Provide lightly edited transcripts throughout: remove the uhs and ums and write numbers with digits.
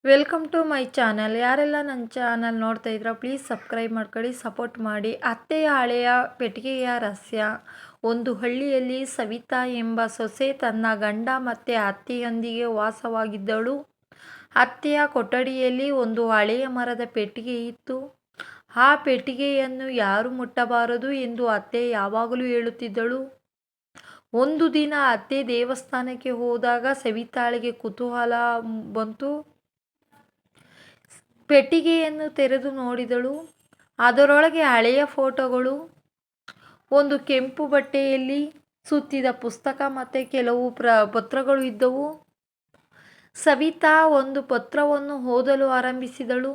Welcome to my channel. ಯಾರೆಲ್ಲ ನನ್ನ channel ನೋಡ್ತಾ ಇದ್ರ ಪ್ಲೀಸ್ ಸಬ್ಸ್ಕ್ರೈಬ್ ಮಾಡ್ಕೊಳ್ಳಿ, ಸಪೋರ್ಟ್ ಮಾಡಿ. ಅತ್ತೆಯ ಹಳೆಯ ಪೆಟ್ಟಿಗೆಯ ರಹಸ್ಯ. ಒಂದು ಹಳ್ಳಿಯಲ್ಲಿ ಸವಿತಾ ಎಂಬ ಸೊಸೆ ತನ್ನ ಗಂಡ ಮತ್ತು ಅತ್ತೆಯೊಂದಿಗೆ ವಾಸವಾಗಿದ್ದಳು. ಅತ್ತೆಯ ಕೊಠಡಿಯಲ್ಲಿ ಒಂದು ಹಳೆಯ ಮರದ ಪೆಟ್ಟಿಗೆ ಇತ್ತು. ಆ ಪೆಟ್ಟಿಗೆಯನ್ನು ಯಾರು ಮುಟ್ಟಬಾರದು ಎಂದು ಅತ್ತೆ ಯಾವಾಗಲೂ ಹೇಳುತ್ತಿದ್ದಳು. ಒಂದು ದಿನ ಅತ್ತೆ ದೇವಸ್ಥಾನಕ್ಕೆ ಹೋದಾಗ ಸವಿತಾಳಿಗೆ ಕುತೂಹಲ ಬಂತು. ಪೆಟ್ಟಿಗೆಯನ್ನು ತೆರೆದು ನೋಡಿದಳು. ಅದರೊಳಗೆ ಹಳೆಯ ಫೋಟೋಗಳು, ಒಂದು ಕೆಂಪು ಬಟ್ಟೆಯಲ್ಲಿ ಸುತ್ತಿದ ಪುಸ್ತಕ ಮತ್ತು ಕೆಲವು ಪತ್ರಗಳು ಇದ್ದವು. ಸವಿತಾ ಒಂದು ಪತ್ರವನ್ನು ಓದಲು ಆರಂಭಿಸಿದಳು.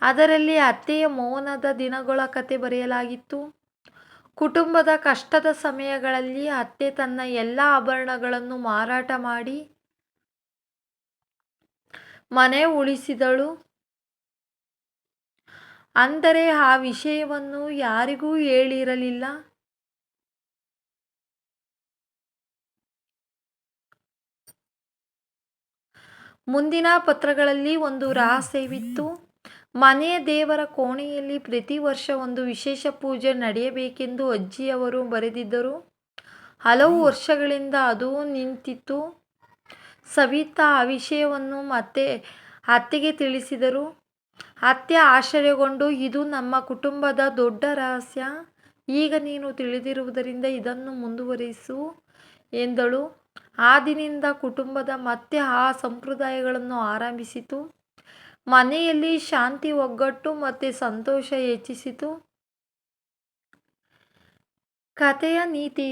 ಅದರಲ್ಲಿ ಅತ್ತೆಯ ಮೌನದ ದಿನಗಳ ಕತೆ ಬರೆಯಲಾಗಿತ್ತು. ಕುಟುಂಬದ ಕಷ್ಟದ ಸಮಯಗಳಲ್ಲಿ ಅತ್ತೆ ತನ್ನ ಎಲ್ಲ ಆಭರಣಗಳನ್ನು ಮಾರಾಟ ಮಾಡಿ ಮನೆ ಉಳಿಸಿದಳು. ಅಂದರೆ ಆ ವಿಷಯವನ್ನು ಯಾರಿಗೂ ಹೇಳಿರಲಿಲ್ಲ. ಮುಂದಿನ ಪತ್ರಗಳಲ್ಲಿ ಒಂದು ರಹಸ್ಯವಿತ್ತು. ಮನೆಯ ದೇವರ ಕೋಣೆಯಲ್ಲಿ ಪ್ರತಿ ವರ್ಷ ಒಂದು ವಿಶೇಷ ಪೂಜೆ ನಡೆಯಬೇಕೆಂದು ಅಜ್ಜಿಯವರು ಬರೆದಿದ್ದರು. ಹಲವು ವರ್ಷಗಳಿಂದ ಅದು ನಿಂತಿತ್ತು. ಸವಿತಾ ಆ ವಿಷಯವನ್ನು ಮತ್ತೆ ಅತ್ತೆಗೆ ತಿಳಿಸಿದರು. ಅತ್ತೆ ಆಶ್ಚರ್ಯಗೊಂಡು, ಇದು ನಮ್ಮ ಕುಟುಂಬದ ದೊಡ್ಡ ರಹಸ್ಯ. ಈಗ ನೀನು ತಿಳಿದಿರುವುದರಿಂದ ಇದನ್ನು ಮುಂದುವರಿಸು ಎಂದಳು. ಆ ದಿನದಿಂದ ಕುಟುಂಬದ ಮತ್ತೆ ಆ ಸಂಪ್ರದಾಯಗಳನ್ನು ಆರಂಭಿಸಿತು. ಮನೆಯಲ್ಲಿ ಶಾಂತಿ, ಒಗ್ಗಟ್ಟು ಮತ್ತು ಸಂತೋಷ ಹೆಚ್ಚಿಸಿತು. ಕಥೆಯ ನೀತಿ.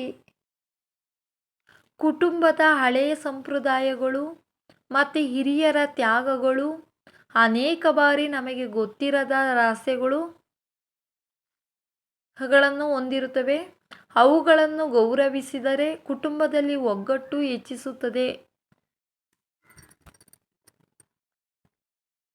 ಕುಟುಂಬದ ಹಳೆಯ ಸಂಪ್ರದಾಯಗಳು ಮತ್ತು ಹಿರಿಯರ ತ್ಯಾಗಗಳು ಅನೇಕ ಬಾರಿ ನಮಗೆ ಗೊತ್ತಿರದ ರಹಸ್ಯಗಳನ್ನು ಹೊಂದಿರುತ್ತವೆ. ಅವುಗಳನ್ನು ಗೌರವಿಸಿದರೆ ಕುಟುಂಬದಲ್ಲಿ ಒಗ್ಗಟ್ಟು ಹೆಚ್ಚಿಸುತ್ತದೆ.